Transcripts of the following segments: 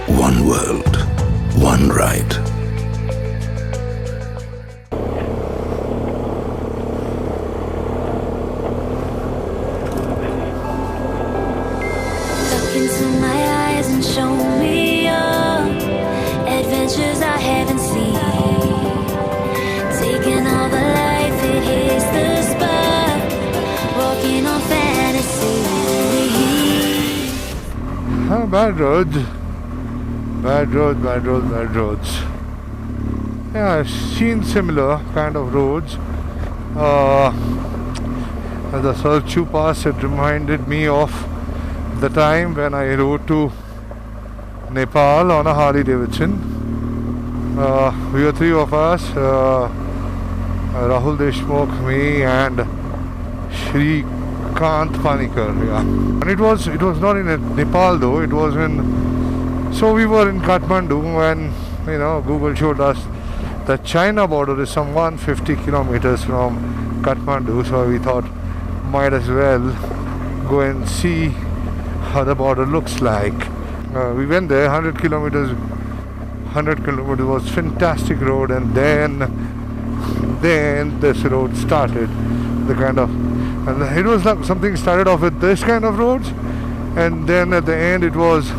One world, one ride. Look into my eyes and show me your adventures I haven't seen. Taking all the life, it hits the spot. Walking on fantasy. Bad roads. Bad roads. Yeah, I've seen similar kind of roads. The Sarchu Pass, it reminded me of the time when I rode to Nepal on a Harley Davidson. We were three of us, Rahul Deshmukh, me and Shri Kant Panikar. Yeah. And it was not in Nepal though, it was so we were in Kathmandu when Google showed us the China border is some 150 kilometers from Kathmandu, so we thought might as well go and see how the border looks like. We went there, 100 kilometers was fantastic road, and then this road started. And it was like something started off with this kind of roads, and then at the end it was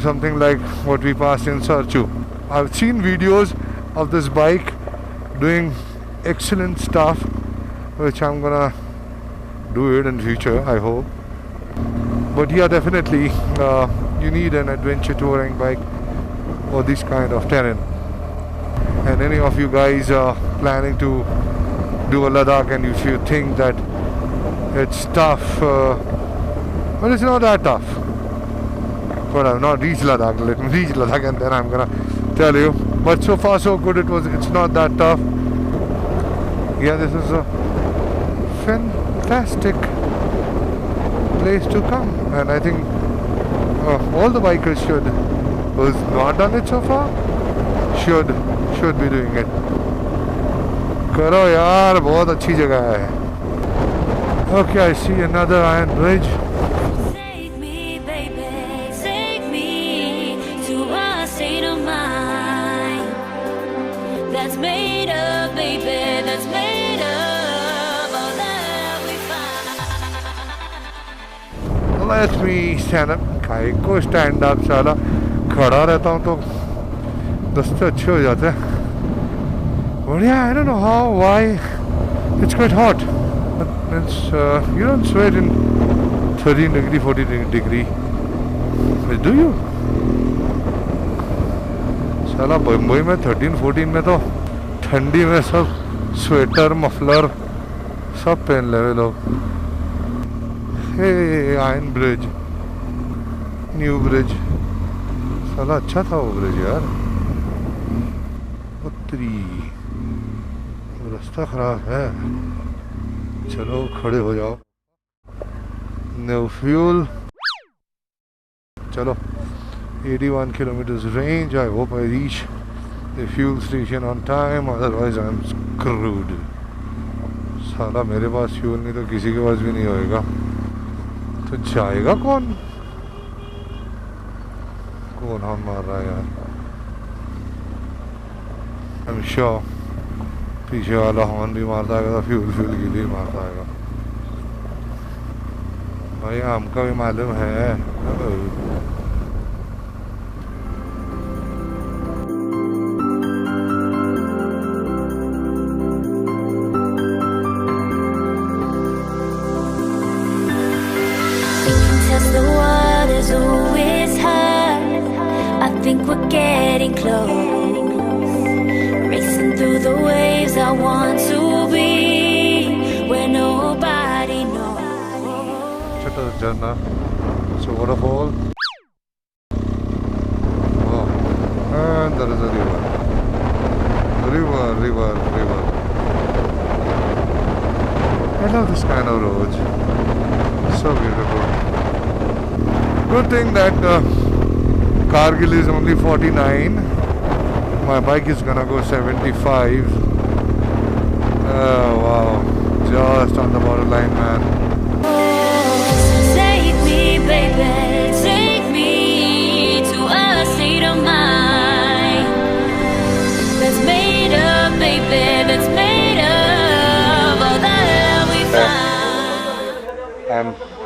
something like what we passed in Sarchu. I've seen videos of this bike doing excellent stuff, which I'm gonna do it in future, I hope. But yeah, definitely you need an adventure touring bike for this kind of terrain. And any of you guys are planning to do a Ladakh, and if you think that it's tough, well, it's not that tough. But I've not reached Ladakh. Let me reach Ladakh and then I'm gonna tell you. But so far so good. It's not that tough. Yeah, this is a fantastic place to come, and I think all the bikers who's not done it so far should be doing it. करो यार, बहुत अच्छी जगह है. Okay, I see another iron bridge. Take me, baby, take me to a state of mind that's made up, baby, that's made up all that we find. Let me stand up. काय को stand up साला खड़ा रहता हूँ तो दस्ते अच्छे हो जाते हैं. But yeah, I don't know why. It's quite hot. It's you don't sweat in 13 degree, 14 degree. Do you? साला बम्बई में 13-14 में तो ठंडी में सब स्वेटर मफलर सब पहन ले लोग. Hey, Iron Bridge, New Bridge. साला अच्छा था वो ब्रिज यार. उत्तरी रास्ता खराब है. चलो खड़े हो जाओ. No fuel. चलो 81 kilometers range. I hope I reach the fuel station on time, otherwise I'm screwed. साला मेरे पास फ्यूल नहीं तो किसी के पास भी नहीं होएगा. तो जाएगा कौन हम मार रहा है यार. I'm sure पीछे वाला हॉर्न भी मारता है तो फ्यूल के लिए मारता है भाई. हमका भी मालूम है. The water's always high. I think we're getting close. Racing through the waves, I want to be where nobody knows. Chota Jharna. So waterfall. Oh, and there is a river. River. I love this kind of roads. So beautiful. Good thing that Kargil is only 49. My bike is gonna go 75. Oh wow, just on the borderline, man. Take me, baby, take me to a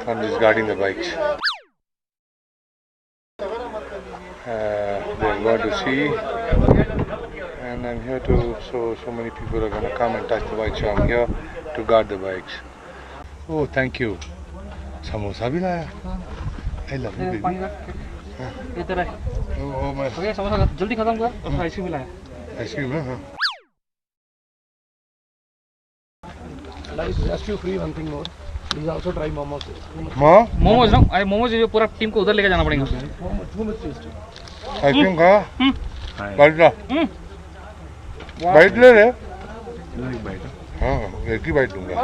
I'm just guarding the bikes. They're going to see, and I'm here to. So many people are going to come and touch the bikes. So I'm here to guard the bikes. Oh, thank you. Samosa bhi laya. I love you, baby. ये तेरा है Oh, my okay samosa जल्दी खत्म कर ice cream मिला है ice cream, huh? Like, just you free one thing more. Please also try momos. Ma, momos ना अरे मोमोज जो पूरा टीम को उधर लेके जाना पड़ेगा Too much tasty. ice cream खा. Bite ला. Bite ले रे. हाँ, एक ही bite दूँगा.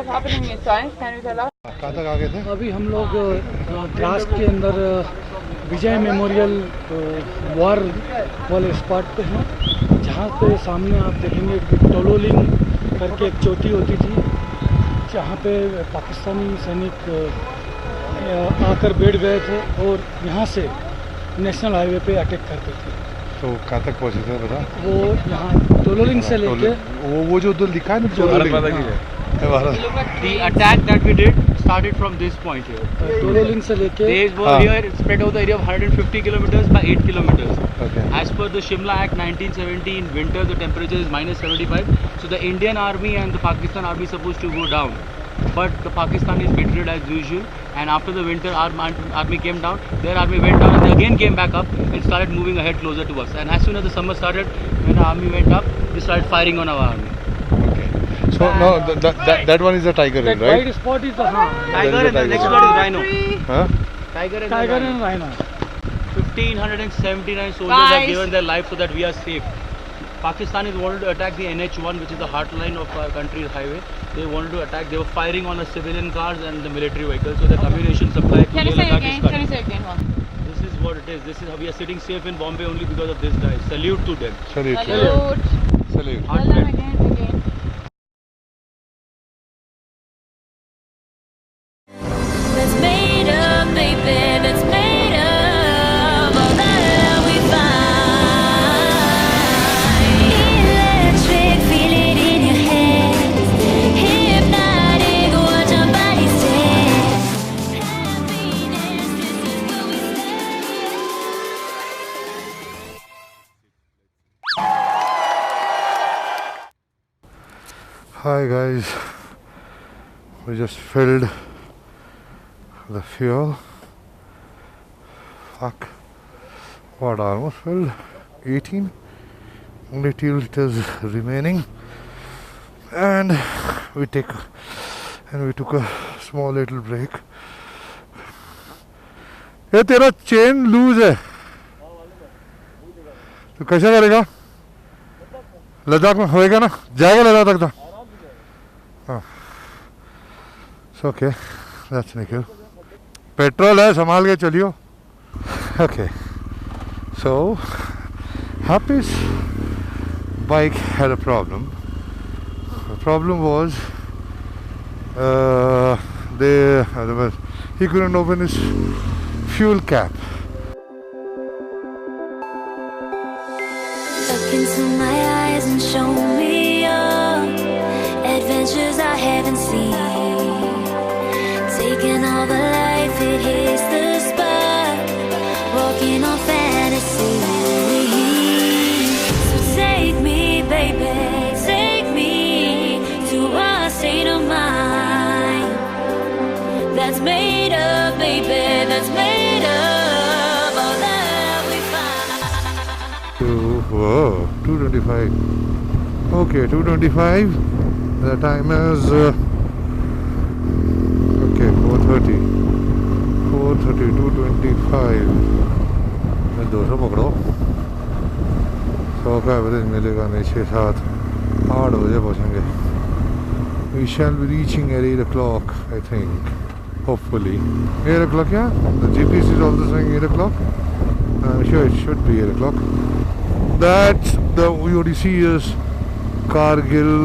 कहाँ तक आ गए थे? अभी हम लोग द्रास के अंदर विजय मेमोरियल वॉर वाले स्पॉट पे हैं, जहाँ पे सामने आप देखेंगे टोलोलिंग करके एक चोटी होती थी, जहाँ पे पाकिस्तानी सैनिक आकर बैठ गए थे और यहाँ से नेशनल हाईवे पे अटैक करते थे। तो कहाँ तक पहुँचे थे बता? वो यहाँ टोलोलिंग से लेके वो जो उधर लिखा है ना Tololing. The attack that we did started from this point here. Tololing से लेके They were here spread over the area of 150 kilometers by 8 kilometers. Okay. As per the Shimla Act 1970, in winter the temperature is -75. So the Indian army and the Pakistan army is supposed to go down. But the Pakistanis betrayed as usual, and after the winter our army came down, their army went down and they again came back up and started moving ahead closer to us. And as soon as the summer started, when the army went up, they started firing on our army. Okay. So no, that one is a tiger, that right? white spot is the Tiger and the next one is rhino. Huh? Tiger and tiger rhino. and rhino. 1579 soldiers have given their life so that we are safe. Pakistanis wanted to attack the NH1, which is the heartline of our country's highway. They wanted to attack. They were firing on the civilian cars and the military vehicles. So the ammunition supply to Can you Leh say Ladakh again? is cut. Can you say again? This is what it is. This is how we are sitting safe in Bombay only because of this guy. Salute to them. Salute. Salute. Salute. Tell them again. That's made up, baby. That's made up. All that we find. Electric, feel it in your head. Hypnotic, watch our bodies dance. Happiness, this is what we Hi guys. We just filled the fuel. Fuck. What, almost filled? 18? Only 2 liters remaining. And we took a small little break. ये तेरा chain loose है तो कैसे करेगा? लद्दाख में होएगा ना? जाएगा लद्दाख तक तो? हाँ. It's okay. That's Nikhil. Petrol है, संभाल के चलियो. Okay. So, Happy's bike had a problem. The problem was he couldn't open his fuel cap. Look into my eyes and show me adventures I haven't seen. Taking all the life, it hits the spot. Walking on fantasy. So take me, baby, take me to a state of mind that's made up, baby, that's made up. All that we find. Whoa, 225. Okay, 225. The time is okay, 4:30. 4:30, 225. 200 पकड़ो. 100 का average मिलेगा नहीं. 6-7 8 बजे पहुँचेंगे. We shall be reaching at 8 o'clock, I think. Hopefully. 8 o'clock, yeah? The GPS is also saying 8 o'clock. I'm sure it should be 8 o'clock. That's the VODC is Kargil.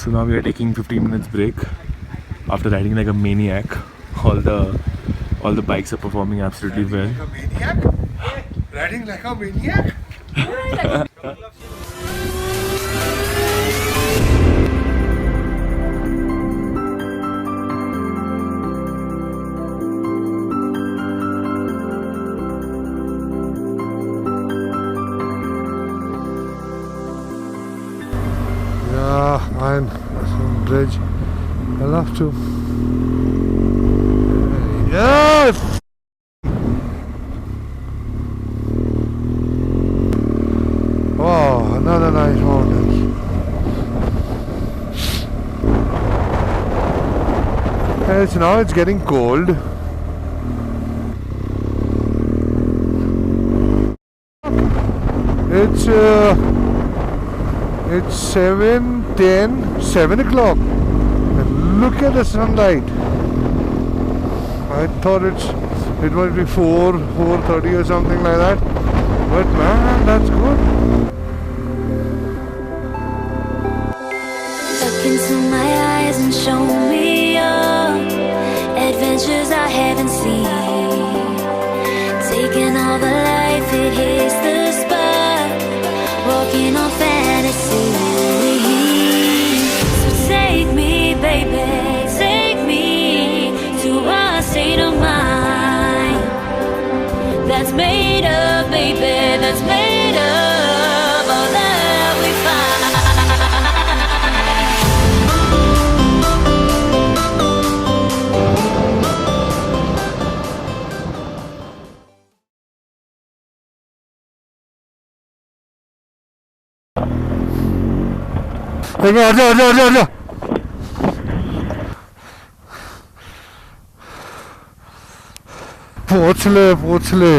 So now we are taking 15 minutes break after riding like a maniac. All the bikes are performing absolutely well. Like a maniac? Riding like a maniac? Yeah, and some bridge. I love to. Yes! Oh, another nice mountain. Now it's getting cold. It's 7 o'clock. And look at the sunlight. I thought it might be 4:30 or something like that. But man, that's good. Look into my eyes and show me adventures I haven't seen. Taking all the life, it hits the spot. Walking on fantasy. So take me, baby, take me to a state of mind that's made up, baby, that's made up all that we find. पोछ ले